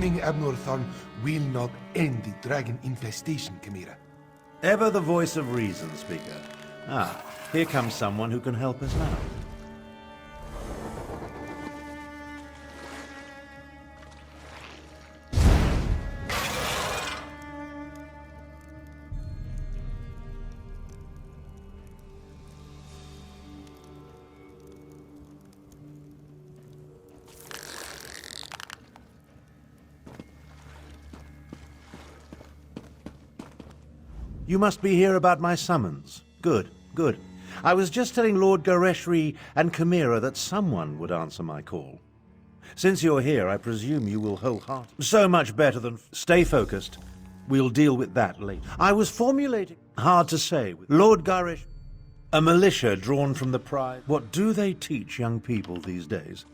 Burning Abnorthorn will not end the dragon infestation, Chimera. Ever the voice of reason, speaker. Ah, here comes someone who can help us now. You must be here about my summons. Good, good. I was just telling Lord Gareshri and Chimera that someone would answer my call. Since you're here, I presume you will wholeheartedly. So much better than... Stay focused. We'll deal with that later. I was formulating... Hard to say. Lord Garesh... A militia drawn from the pride. What do they teach young people these days?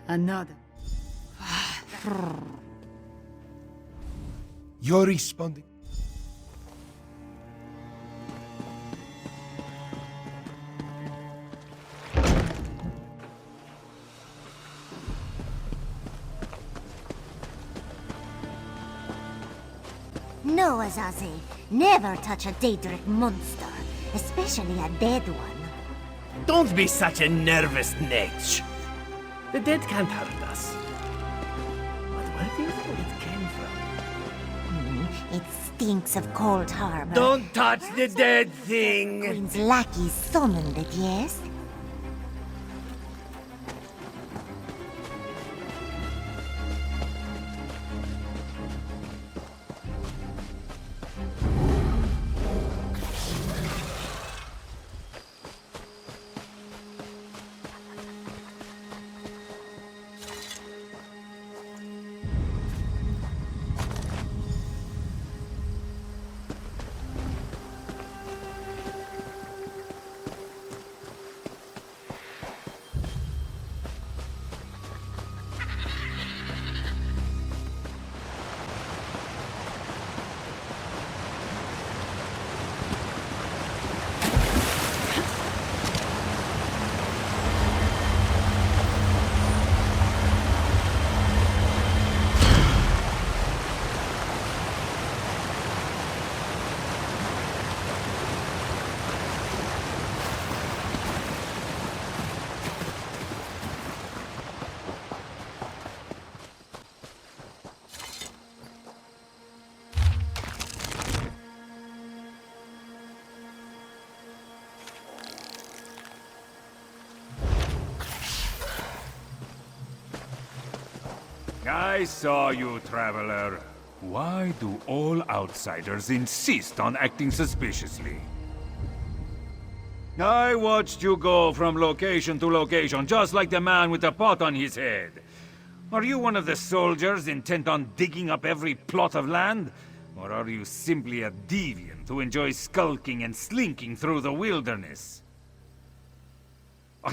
Another. You're responding. No, Azazi. Never touch a Daedric monster, especially a dead one. Don't be such a nervous netch. The dead can't hurt us. But where do you think it came from? It stinks of Cold Harbor. Don't touch the dead thing! Queen's lackey summoned it, yes? I saw you, traveler. Why do all outsiders insist on acting suspiciously? I watched you go from location to location, just like the man with the pot on his head. Are you one of the soldiers intent on digging up every plot of land? Or are you simply a deviant who enjoys skulking and slinking through the wilderness?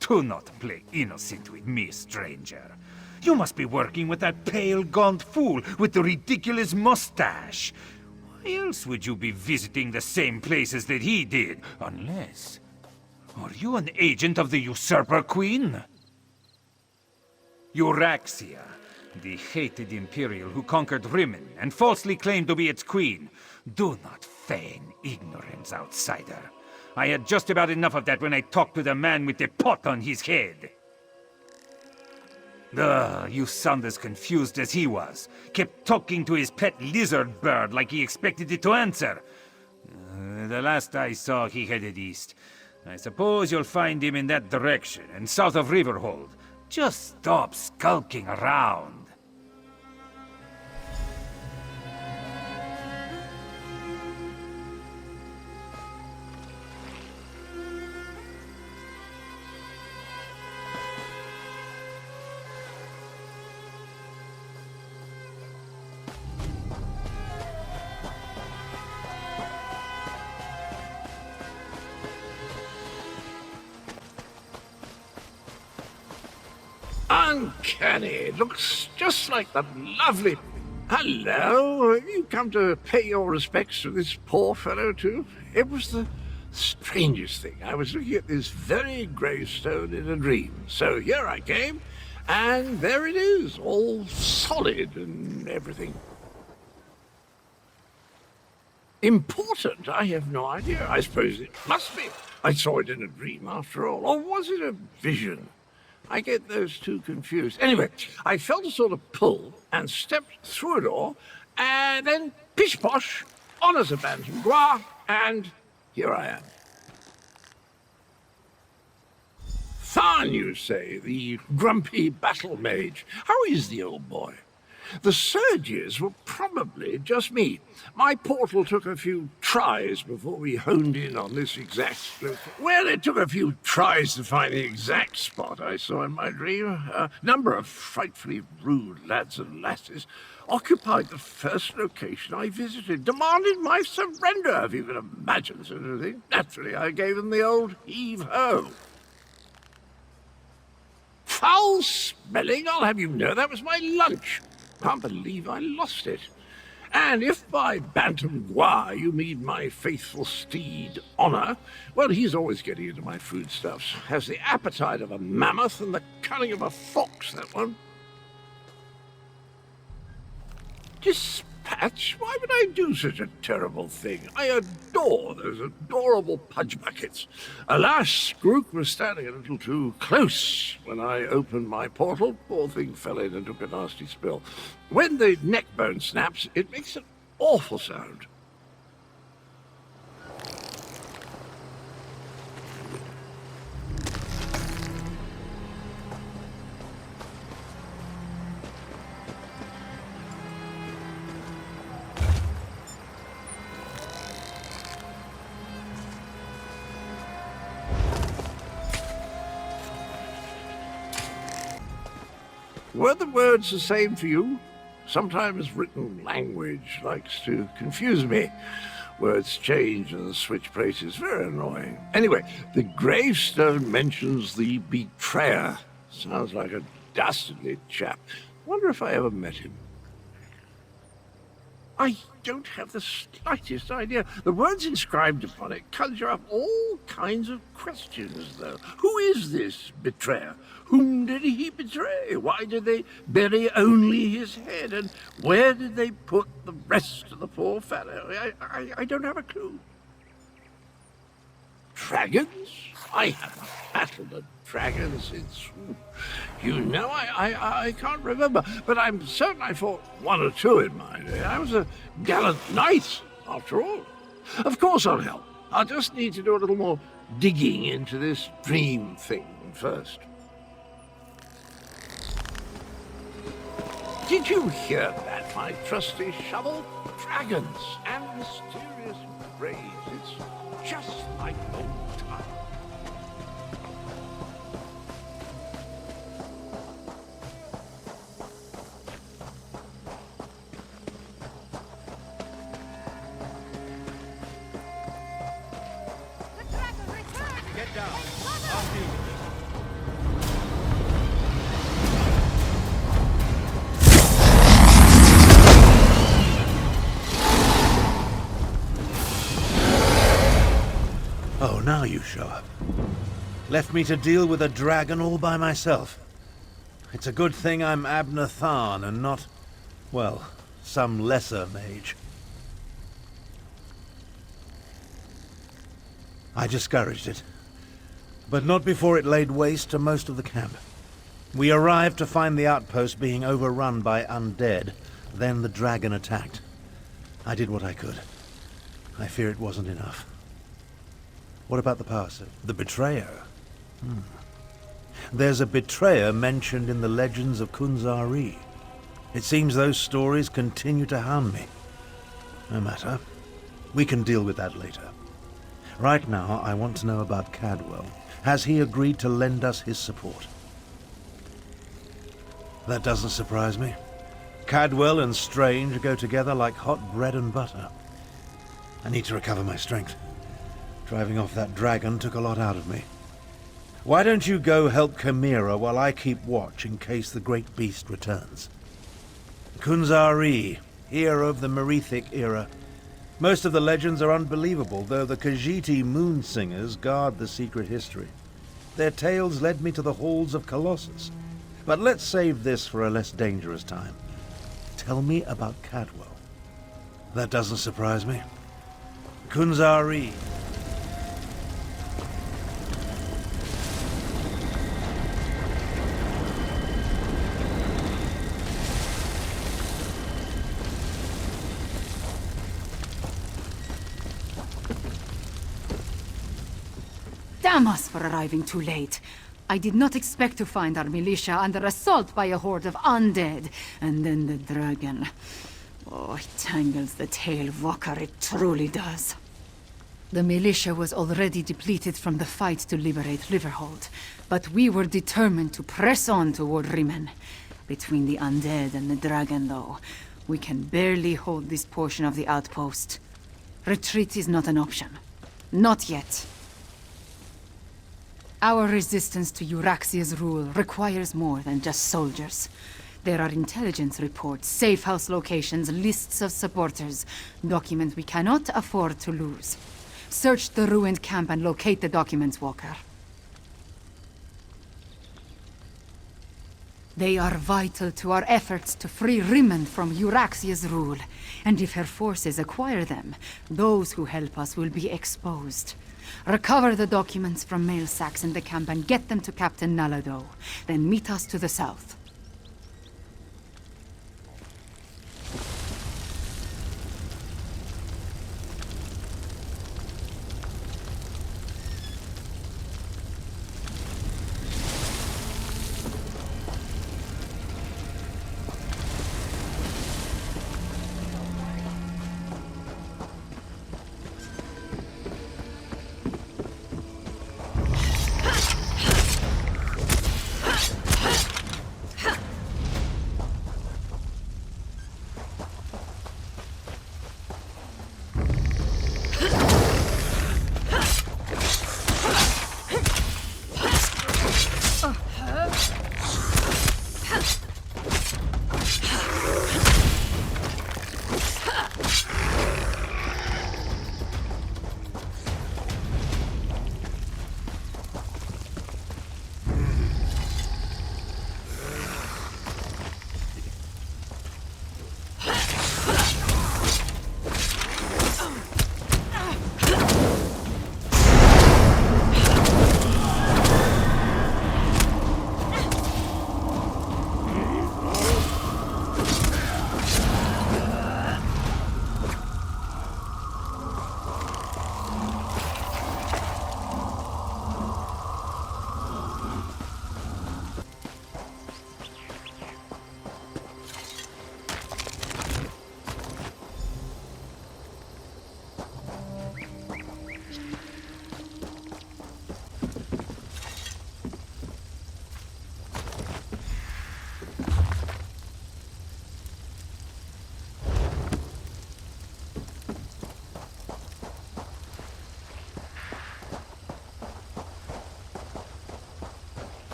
Do not play innocent with me, stranger. You must be working with that pale, gaunt fool with the ridiculous mustache. Why else would you be visiting the same places that he did? Unless... Are you an agent of the Usurper Queen? Euraxia, the hated Imperial who conquered Rimmon and falsely claimed to be its queen. Do not feign ignorance, outsider. I had just about enough of that when I talked to the man with the pot on his head. You sound as confused as he was. Kept talking to his pet lizard bird like he expected it to answer. The last I saw, he headed east. I suppose you'll find him in that direction, and south of Riverhold. Just stop skulking around. Uncanny. It looks just like that lovely... Hello? Have you come to pay your respects to this poor fellow, too? It was the strangest thing. I was looking at this very gravestone in a dream. So here I came, And there it is, all solid and everything. Important? I have no idea. I suppose it must be. I saw it in a dream after all. Or was it a vision? I get those two confused. Anyway, I felt a sort of pull and stepped through a door, and then pish-posh, on as a bantam gua, and here I am. Tharn, you say, the grumpy battle mage. How is the old boy? The surges were probably just me. My portal took a few tries before we honed in on this exact location. Well, it took a few tries to find the exact spot I saw in my dream. A number of frightfully rude lads and lasses occupied the first location I visited, demanded my surrender, if you can imagine such a thing. Naturally, I gave them the old heave-ho. Foul smelling, I'll have you know, that was my lunch. Can't believe I lost it. And if by bantam gua you mean my faithful steed, Honor, well, he's always getting into my foodstuffs. Has the appetite of a mammoth and the cunning of a fox, that one. Dispatch? Why would I do such a terrible thing? I adore those adorable pudge buckets. Alas, Skrook was standing a little too close when I opened my portal. Poor thing fell in and took a nasty spill. When the neck bone snaps, it makes an awful sound. Were the words the same for you? Sometimes written language likes to confuse me. Words change and switch places. Very annoying. Anyway, the gravestone mentions the betrayer. Sounds like a dastardly chap. Wonder if I ever met him. I don't have the slightest idea. The words inscribed upon it conjure up all kinds of questions, though. Who is this betrayer? Whom did he betray? Why did they bury only his head? And where did they put the rest of the poor fellow? I don't have a clue. Dragons? I haven't battled a dragon since... You know, I can't remember, but I'm certain I fought one or two in my day. I was a gallant knight, after all. Of course I'll help. I'll just need to do a little more digging into this dream thing first. Did you hear that, my trusty shovel? Dragons and mysterious graves. It's just like old times. Oh, now you show up. Left me to deal with a dragon all by myself. It's a good thing I'm Abner Tharn and not, well, some lesser mage. I discouraged it, but not before it laid waste to most of the camp. We arrived to find the outpost being overrun by undead. Then the dragon attacked. I did what I could. I fear it wasn't enough. What about the passer? The betrayer? There's a betrayer mentioned in the legends of Kunzari. It seems those stories continue to harm me. No matter. We can deal with that later. Right now, I want to know about Cadwell. Has he agreed to lend us his support? That doesn't surprise me. Cadwell and Strange go together like hot bread and butter. I need to recover my strength. Driving off that dragon took a lot out of me. Why don't you go help Chimera while I keep watch in case the great beast returns? Kunzari, hero of the Merethic era. Most of the legends are unbelievable, though the Khajiiti moon singers guard the secret history. Their tales led me to the halls of Colossus. But let's save this for a less dangerous time. Tell me about Cadwell. That doesn't surprise me. Kunzari. Damn us for arriving too late. I did not expect to find our militia under assault by a horde of undead, and then the dragon. Oh, it tangles the tail, Vokar, it truly does. The militia was already depleted from the fight to liberate Riverhold, but we were determined to press on toward Rimen. Between the undead and the dragon, though, we can barely hold this portion of the outpost. Retreat is not an option. Not yet. Our resistance to Euraxia's rule requires more than just soldiers. There are intelligence reports, safe house locations, lists of supporters, documents we cannot afford to lose. Search the ruined camp and locate the documents, Walker. They are vital to our efforts to free Rimen from Euraxia's rule, and if her forces acquire them, those who help us will be exposed. Recover the documents from mail sacks in the camp and get them to Captain Nalado. Then meet us to the south.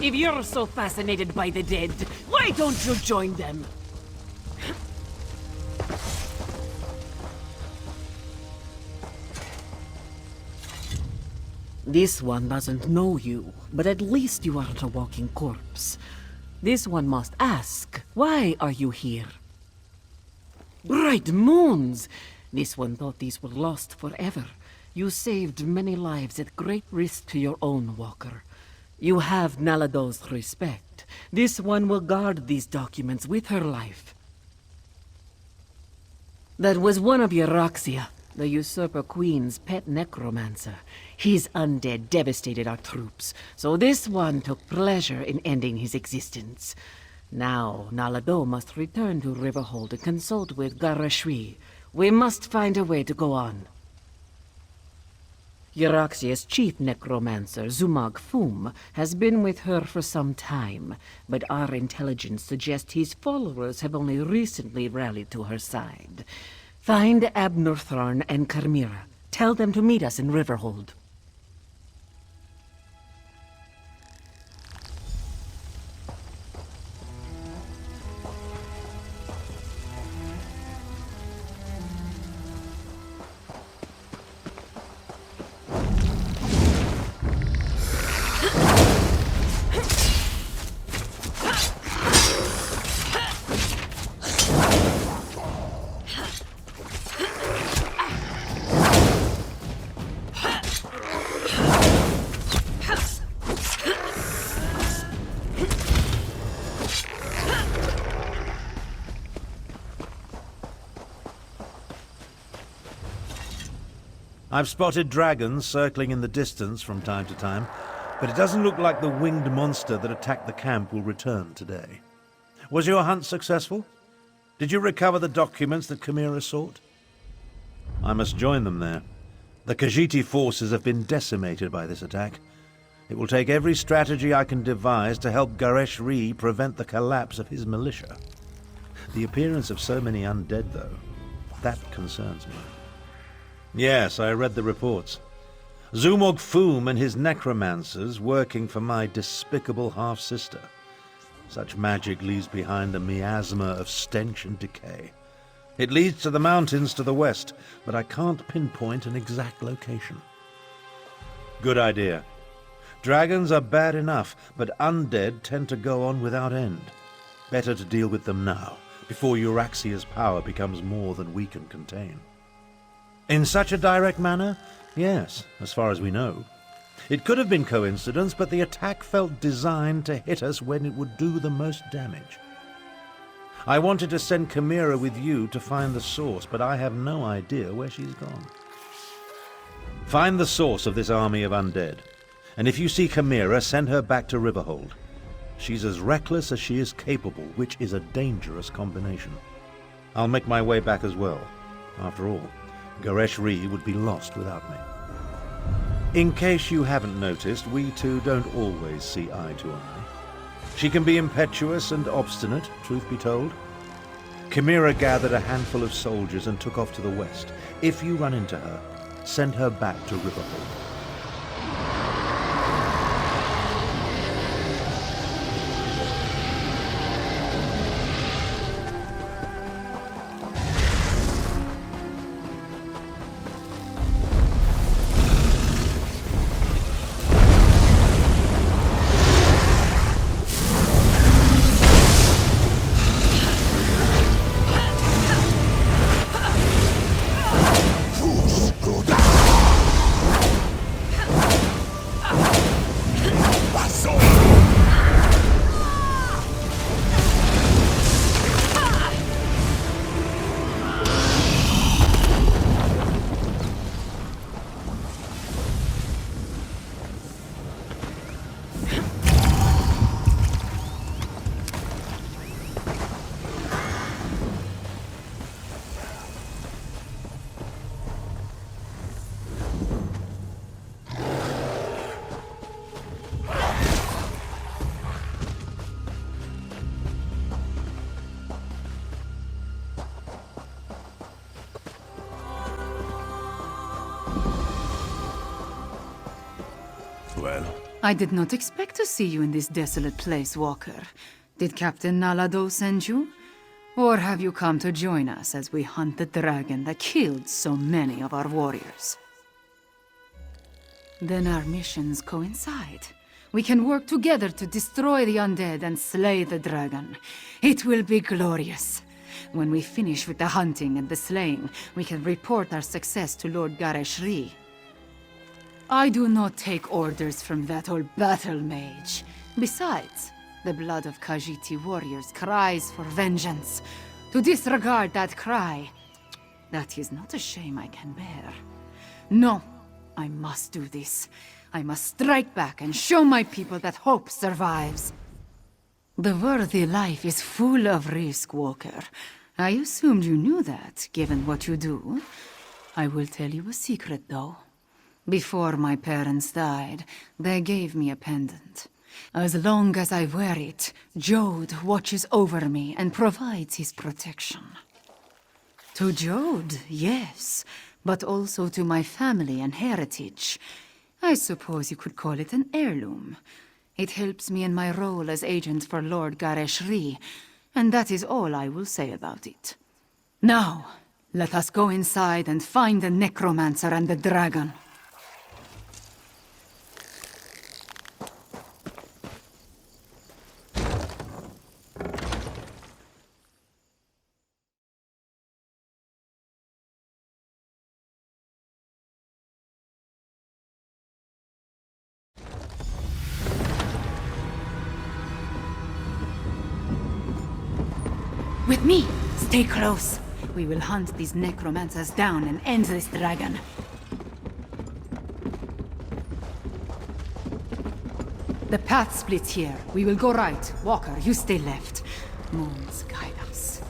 If you're so fascinated by the dead, why don't you join them? This one doesn't know you, but at least you aren't a walking corpse. This one must ask, why are you here? Bright moons! This one thought these were lost forever. You saved many lives at great risk to your own, Walker. You have Nalado's respect. This one will guard these documents with her life. That was one of Euroxia, the Usurper Queen's pet necromancer. His undead devastated our troops, so this one took pleasure in ending his existence. Now, Nalado must return to Riverhold and consult with Garashri. We must find a way to go on. Euroxia's chief necromancer, Zumag Fum, has been with her for some time, but our intelligence suggests his followers have only recently rallied to her side. Find Abnortharn and Carmira. Tell them to meet us in Riverhold. I've spotted dragons circling in the distance from time to time, but it doesn't look like the winged monster that attacked the camp will return today. Was your hunt successful? Did you recover the documents that Chimera sought? I must join them there. The Khajiit forces have been decimated by this attack. It will take every strategy I can devise to help Gareshri prevent the collapse of his militia. The appearance of so many undead, though, that concerns me. Yes, I read the reports. Zumog Fum and his necromancers working for my despicable half-sister. Such magic leaves behind a miasma of stench and decay. It leads to the mountains to the west, but I can't pinpoint an exact location. Good idea. Dragons are bad enough, but undead tend to go on without end. Better to deal with them now, before Euraxia's power becomes more than we can contain. In such a direct manner? Yes, as far as we know. It could have been coincidence, but the attack felt designed to hit us when it would do the most damage. I wanted to send Chimera with you to find the source, but I have no idea where she's gone. Find the source of this army of undead, and if you see Chimera, send her back to Riverhold. She's as reckless as she is capable, which is a dangerous combination. I'll make my way back as well. After all, Gareshri would be lost without me. In case you haven't noticed, we two don't always see eye to eye. She can be impetuous and obstinate, truth be told. Chimera gathered a handful of soldiers and took off to the west. If you run into her, send her back to Riverhold. I did not expect to see you in this desolate place, Walker. Did Captain Nalado send you? Or have you come to join us as we hunt the dragon that killed so many of our warriors? Then our missions coincide. We can work together to destroy the undead and slay the dragon. It will be glorious. When we finish with the hunting and the slaying, we can report our success to Lord Gareshri. I do not take orders from that old battle mage. Besides, the blood of Khajiiti warriors cries for vengeance. To disregard that cry, that is not a shame I can bear. No, I must do this. I must strike back and show my people that hope survives. The worthy life is full of risk, Walker. I assumed you knew that, given what you do. I will tell you a secret, though. Before my parents died, they gave me a pendant. As long as I wear it, Jode watches over me and provides his protection. To Jode, yes, but also to my family and heritage. I suppose you could call it an heirloom. It helps me in my role as agent for Lord Gareshri, and that is all I will say about it. Now, let us go inside and find the Necromancer and the dragon. With me! Stay close! We will hunt these necromancers down and end this dragon. The path splits here. We will go right. Walker, you stay left. Moons guide us.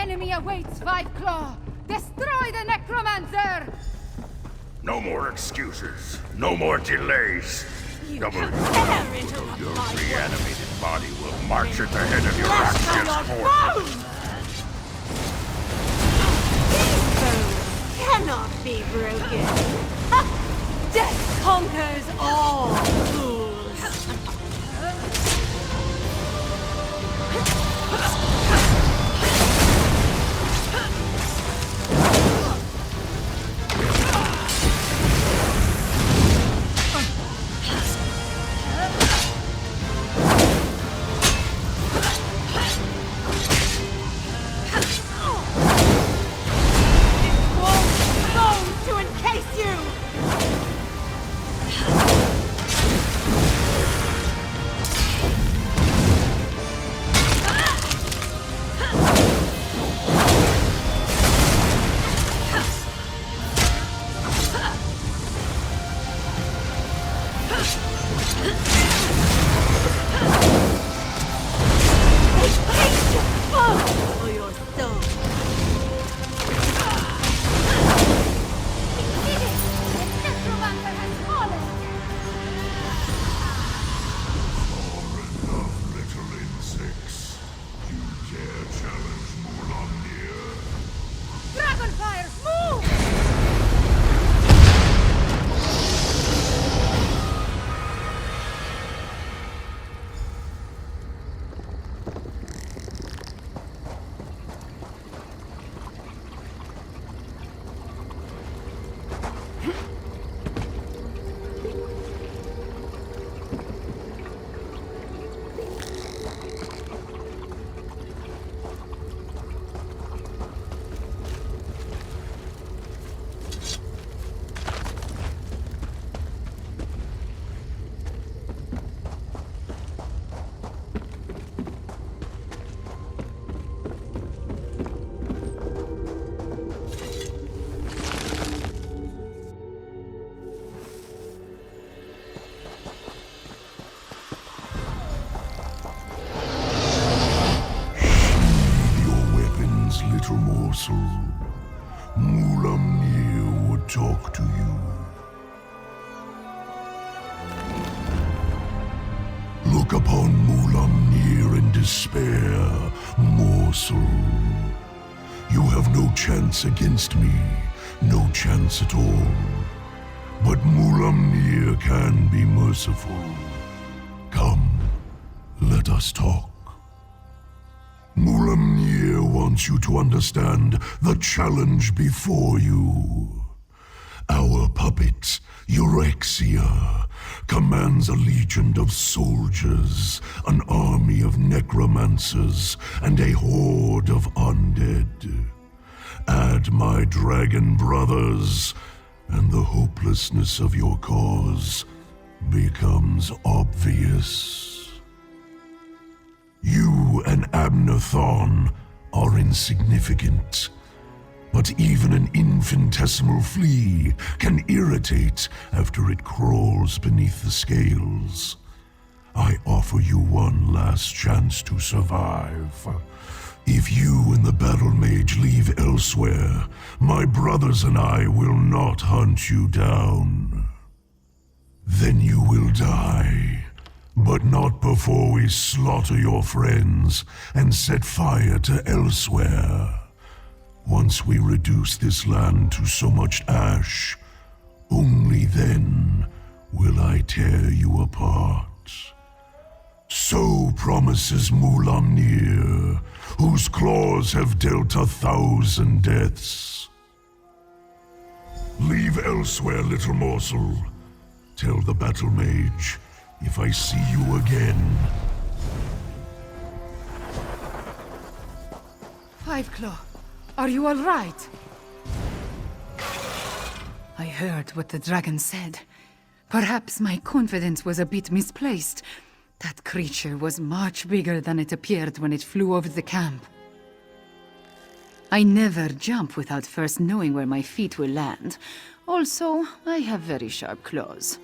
Enemy awaits, Five Claw! Destroy the Necromancer! No more excuses. No more delays. Your reanimated body will march at the head of your actions forces. These bones cannot be broken. Death conquers all. For your soul. The Necromancer has fallen! Enough, little insects. You dare challenge Mulamnir? Dragonfire, move! Little morsel. Mulamnir would talk to you. Look upon Mulamnir in despair, morsel. You have no chance against me, no chance at all. But Mulamnir can be merciful. Come, let us talk. Mulamnir wants you to understand the challenge before you. Our puppet, Eurexia, commands a legion of soldiers, an army of necromancers, and a horde of undead. Add my dragon brothers, and the hopelessness of your cause becomes obvious. You and Abnathon are insignificant, but even an infinitesimal flea can irritate after it crawls beneath the scales. I offer you one last chance to survive. If you and the battle mage leave elsewhere, my brothers and I will not hunt you down. Then you will die. But not before we slaughter your friends and set fire to elsewhere. Once we reduce this land to so much ash, only then will I tear you apart. So promises Mulamnir, whose claws have dealt 1,000 deaths. Leave elsewhere, little morsel. Tell the battle mage, if I see you again. Fiveclaw, are you all right? I heard what the dragon said. Perhaps my confidence was a bit misplaced. That creature was much bigger than it appeared when it flew over the camp. I never jump without first knowing where my feet will land. Also, I have very sharp claws.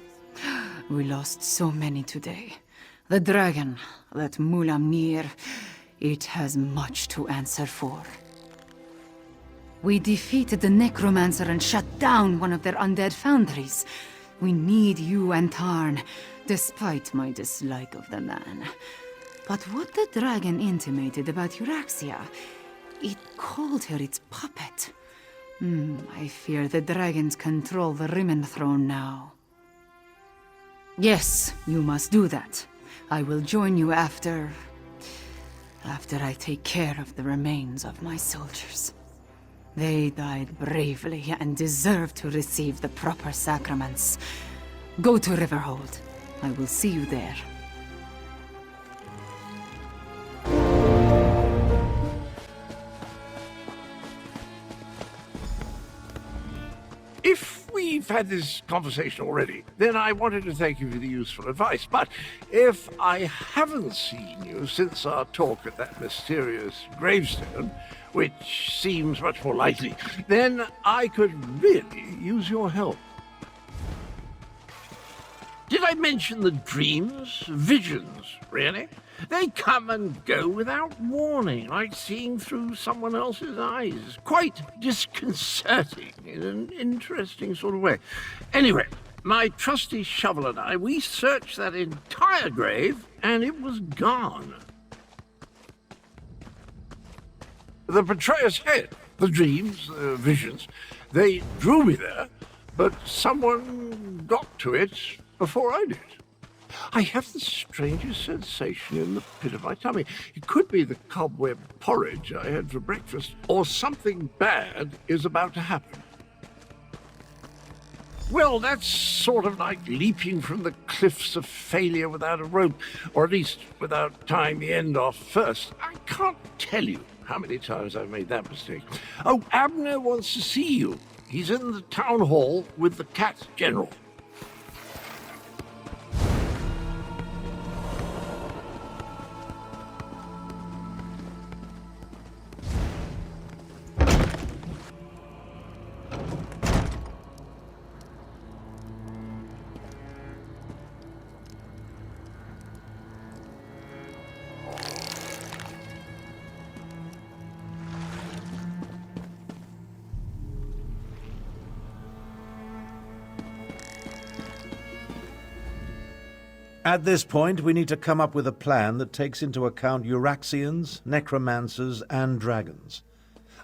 We lost so many today. The dragon, that Mulamnir, it has much to answer for. We defeated the Necromancer and shut down one of their undead foundries. We need you and Tarn, despite my dislike of the man. But what the dragon intimated about Eurexia, it called her its puppet. I fear the dragons control the Rimmen throne now. Yes, you must do that. I will join you after I take care of the remains of my soldiers. They died bravely and deserve to receive the proper sacraments. Go to Riverhold. I will see you there. If we've had this conversation already, then I wanted to thank you for the useful advice. But if I haven't seen you since our talk at that mysterious gravestone, which seems much more likely, then I could really use your help. Did I I mention the dreams, visions, really? They come and go without warning, like seeing through someone else's eyes. Quite disconcerting in an interesting sort of way. Anyway, my trusty shovel and I, we searched that entire grave, and it was gone. The betrayer's head, the dreams, the visions, they drew me there, but someone got to it before I did. I have the strangest sensation in the pit of my tummy. It could be the cobweb porridge I had for breakfast, or something bad is about to happen. Well, that's sort of like leaping from the cliffs of failure without a rope, or at least without tying the end off first. I can't tell you how many times I've made that mistake. Oh, Abner wants to see you. He's in the town hall with the Cat General. At this point, we need to come up with a plan that takes into account Euraxians, Necromancers, and Dragons.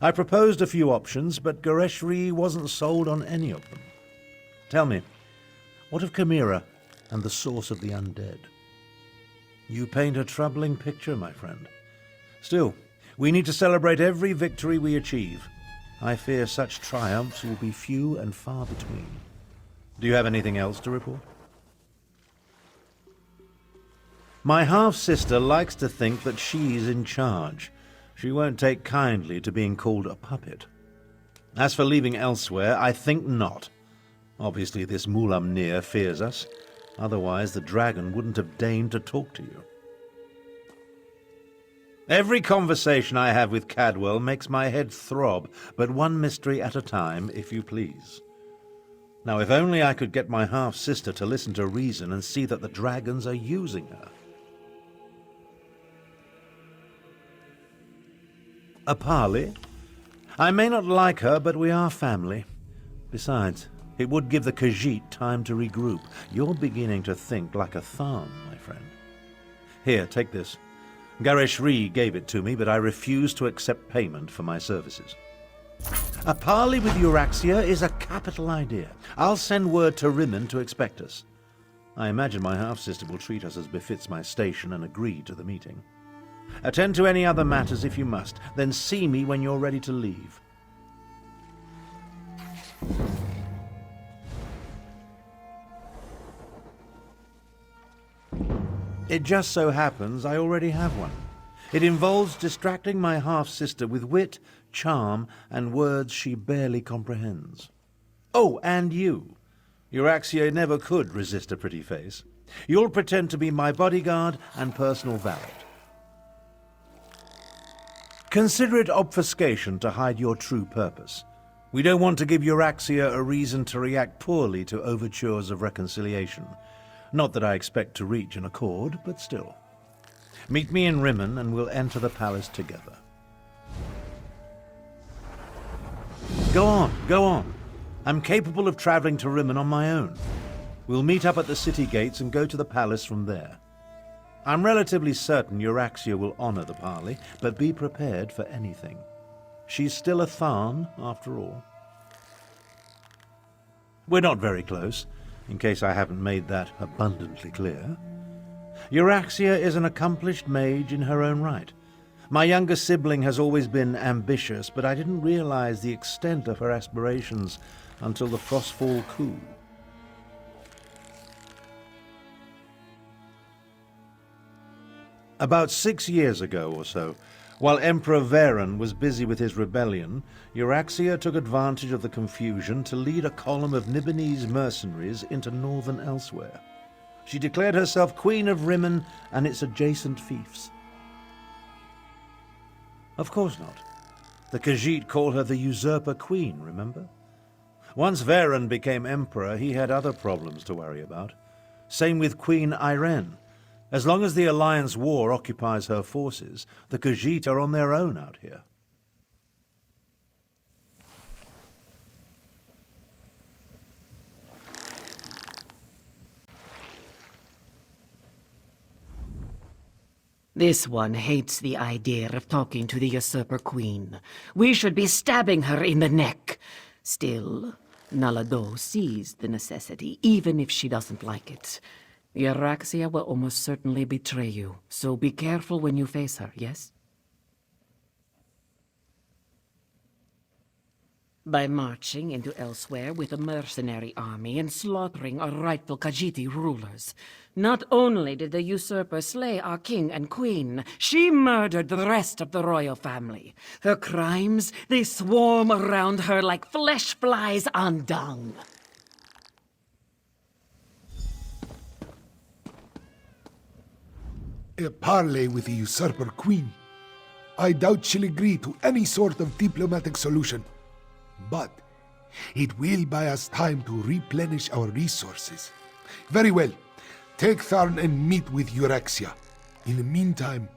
I proposed a few options, but Gareshri wasn't sold on any of them. Tell me, what of Chimera and the source of the undead? You paint a troubling picture, my friend. Still, we need to celebrate every victory we achieve. I fear such triumphs will be few and far between. Do you have anything else to report? My half-sister likes to think that she's in charge. She won't take kindly to being called a puppet. As for leaving elsewhere, I think not. Obviously this Mulamnir fears us. Otherwise the dragon wouldn't have deigned to talk to you. Every conversation I have with Cadwell makes my head throb, but one mystery at a time, if you please. Now, if only I could get my half-sister to listen to reason and see that the dragons are using her. A parley? I may not like her, but we are family. Besides, it would give the Khajiit time to regroup. You're beginning to think like a Tharn, my friend. Here, take this. Gareshri gave it to me, but I refuse to accept payment for my services. A parley with Euraxia is a capital idea. I'll send word to Rimmon to expect us. I imagine my half-sister will treat us as befits my station and agree to the meeting. Attend to any other matters if you must, then see me when you're ready to leave. It just so happens I already have one. It involves distracting my half-sister with wit, charm, and words she barely comprehends. Oh, and you. Euraxia never could resist a pretty face. You'll pretend to be my bodyguard and personal valet. Consider it obfuscation to hide your true purpose. We don't want to give Euraxia a reason to react poorly to overtures of reconciliation. Not that I expect to reach an accord, but still. Meet me in Rimmon and we'll enter the palace together. Go on, go on. I'm capable of traveling to Rimmon on my own. We'll meet up at the city gates and go to the palace from there. I'm relatively certain Euraxia will honor the parley, but be prepared for anything. She's still a Tharn, after all. We're not very close, in case I haven't made that abundantly clear. Euraxia is an accomplished mage in her own right. My younger sibling has always been ambitious, but I didn't realize the extent of her aspirations until the Frostfall coup. About 6 years ago or so, while Emperor Varen was busy with his rebellion, Euraxia took advantage of the confusion to lead a column of Nibonese mercenaries into northern Elsewhere. She declared herself Queen of Rimmon and its adjacent fiefs. Of course not. The Khajiit call her the Usurper Queen, remember? Once Varen became Emperor, he had other problems to worry about. Same with Queen Irene. As long as the Alliance war occupies her forces, the Khajiit are on their own out here. This one hates the idea of talking to the Usurper Queen. We should be stabbing her in the neck. Still, Nalado sees the necessity, even if she doesn't like it. Euraxia will almost certainly betray you, so be careful when you face her, yes? By marching into elsewhere with a mercenary army and slaughtering our rightful Khajiiti rulers. Not only did the usurper slay our king and queen, she murdered the rest of the royal family. Her crimes, they swarm around her like flesh flies on dung. A parley with the usurper queen. I doubt she'll agree to any sort of diplomatic solution. But it will buy us time to replenish our resources. Very well. Take Tharn and meet with Euraxia. In the meantime,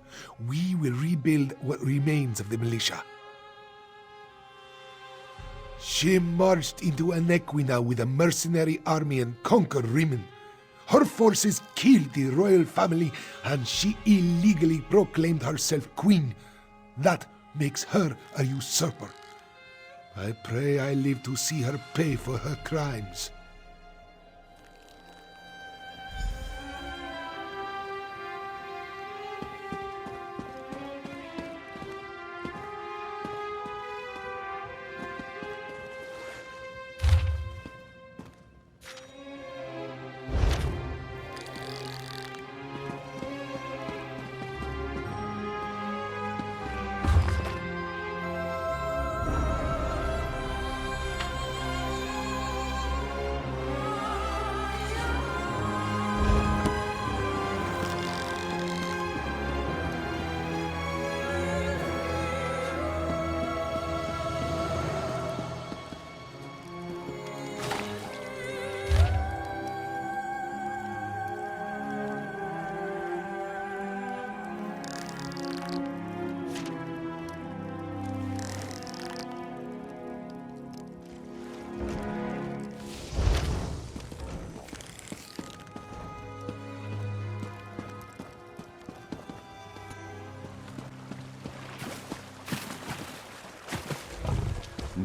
we will rebuild what remains of the militia. She marched into Anequina with a mercenary army and conquered Rimmon. Her forces killed the royal family, and she illegally proclaimed herself queen. That makes her a usurper. I pray I live to see her pay for her crimes.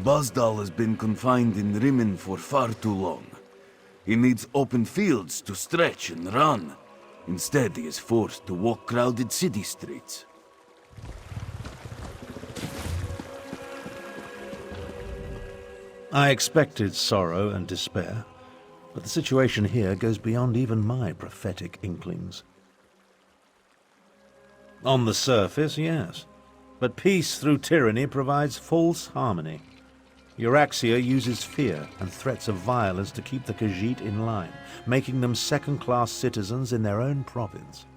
Bazdal has been confined in Rimmon for far too long. He needs open fields to stretch and run. Instead, he is forced to walk crowded city streets. I expected sorrow and despair, but the situation here goes beyond even my prophetic inklings. On the surface, yes, but peace through tyranny provides false harmony. Euraxia uses fear and threats of violence to keep the Khajiit in line, making them second-class citizens in their own province.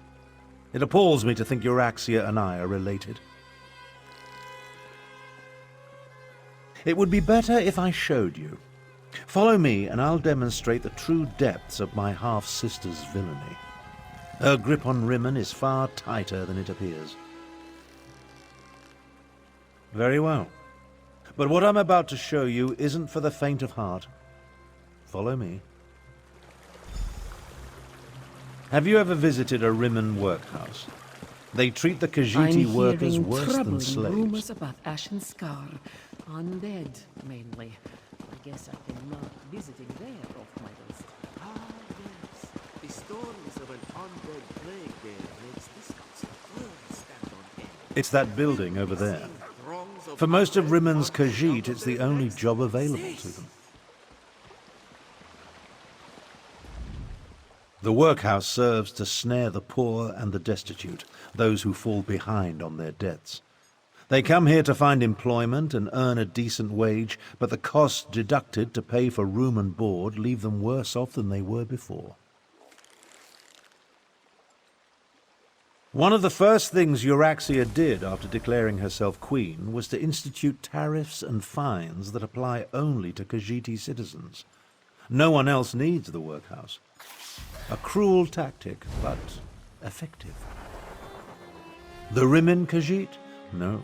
It appalls me to think Euraxia and I are related. It would be better if I showed you. Follow me and I'll demonstrate the true depths of my half-sister's villainy. Her grip on Rimmon is far tighter than it appears. Very well. But what I'm about to show you isn't for the faint of heart. Follow me. Have you ever visited a Rimmon workhouse? They treat the Khajiiti workers worse than slaves. Rumors about Ashen Scar. Undead, mainly. I guess I can mark visiting there off my list. Ah, yes. The stories of an undead plague there makes this council stand on end. It's that building over there. For most of Rimmon's Khajiit, it's the only job available to them. The workhouse serves to snare the poor and the destitute, those who fall behind on their debts. They come here to find employment and earn a decent wage, but the costs deducted to pay for room and board leave them worse off than they were before. One of the first things Euraxia did after declaring herself queen was to institute tariffs and fines that apply only to Khajiiti citizens. No one else needs the workhouse. A cruel tactic, but effective. The Rimin Khajiit? No.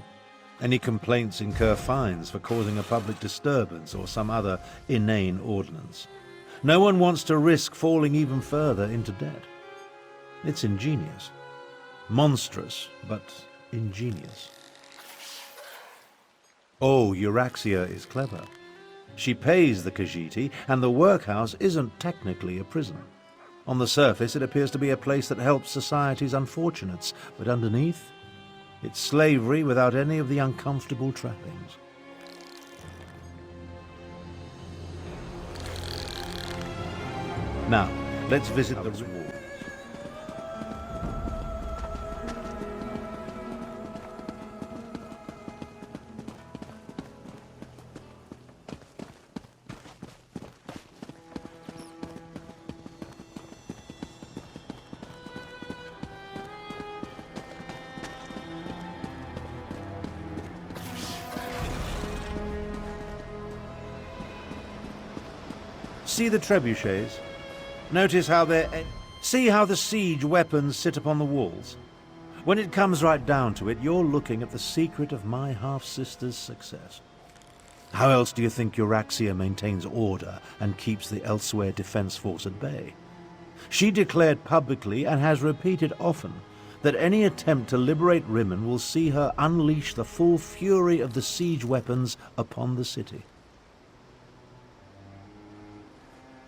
Any complaints incur fines for causing a public disturbance or some other inane ordinance. No one wants to risk falling even further into debt. It's ingenious. Monstrous, but ingenious. Oh, Euraxia is clever. She pays the Khajiiti, and the workhouse isn't technically a prison. On the surface, it appears to be a place that helps society's unfortunates, but underneath, it's slavery without any of the uncomfortable trappings. Now, let's visit the wall. See the trebuchets? Notice how see how the siege weapons sit upon the walls? When it comes right down to it, you're looking at the secret of my half-sister's success. How else do you think Euraxia maintains order and keeps the elsewhere defense force at bay? She declared publicly, and has repeated often, that any attempt to liberate Rimmon will see her unleash the full fury of the siege weapons upon the city.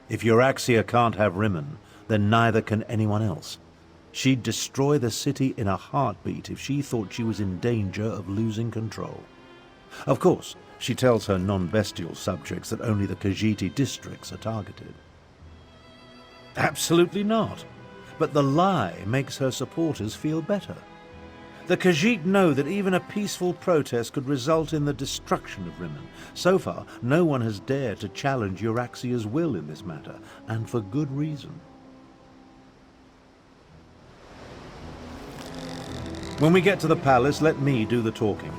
If Euraxia can't have Rimmon, then neither can anyone else. She'd destroy the city in a heartbeat if she thought she was in danger of losing control. Of course, she tells her non-bestial subjects that only the Khajiiti districts are targeted. Absolutely not. But the lie makes her supporters feel better. The Khajiit know that even a peaceful protest could result in the destruction of Rimmon. So far, no one has dared to challenge Euraxia's will in this matter, and for good reason. When we get to the palace, let me do the talking.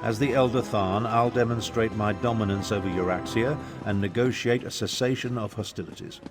As the Elder Tharn, I'll demonstrate my dominance over Euraxia and negotiate a cessation of hostilities.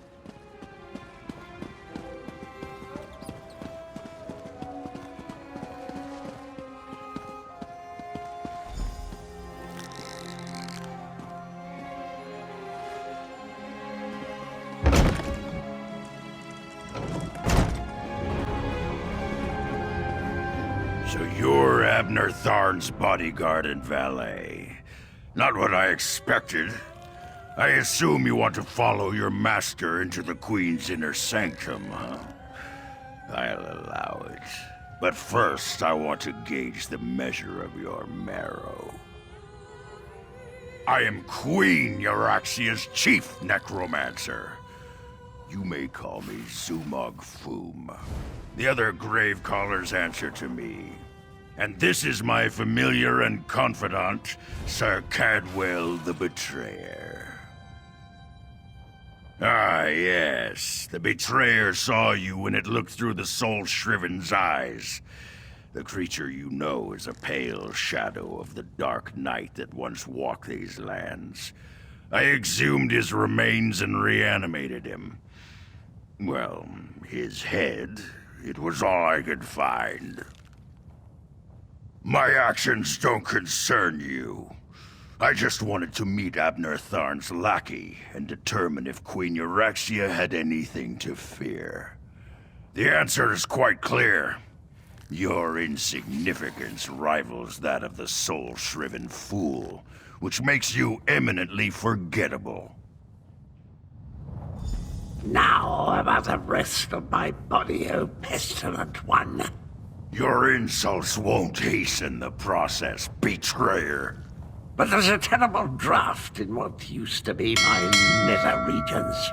So you're Abner Tharn's bodyguard and valet. Not what I expected. I assume you want to follow your master into the Queen's inner sanctum, huh? I'll allow it. But first, I want to gauge the measure of your marrow. I am Queen Euraxia's chief necromancer. You may call me Zumog Foom. The other grave callers answer to me. And this is my familiar and confidant, Sir Cadwell the Betrayer. Ah, yes. The Betrayer saw you when it looked through the soul-shriven's eyes. The creature you know is a pale shadow of the dark night that once walked these lands. I exhumed his remains and reanimated him. Well, his head, it was all I could find. My actions don't concern you. I just wanted to meet Abner Tharn's lackey and determine if Queen Euraxia had anything to fear. The answer is quite clear. Your insignificance rivals that of the soul-shriven fool, which makes you eminently forgettable. Now about the rest of my body, O pestilent one. Your insults won't hasten the process, betrayer. But there's a terrible draft in what used to be my nether regions.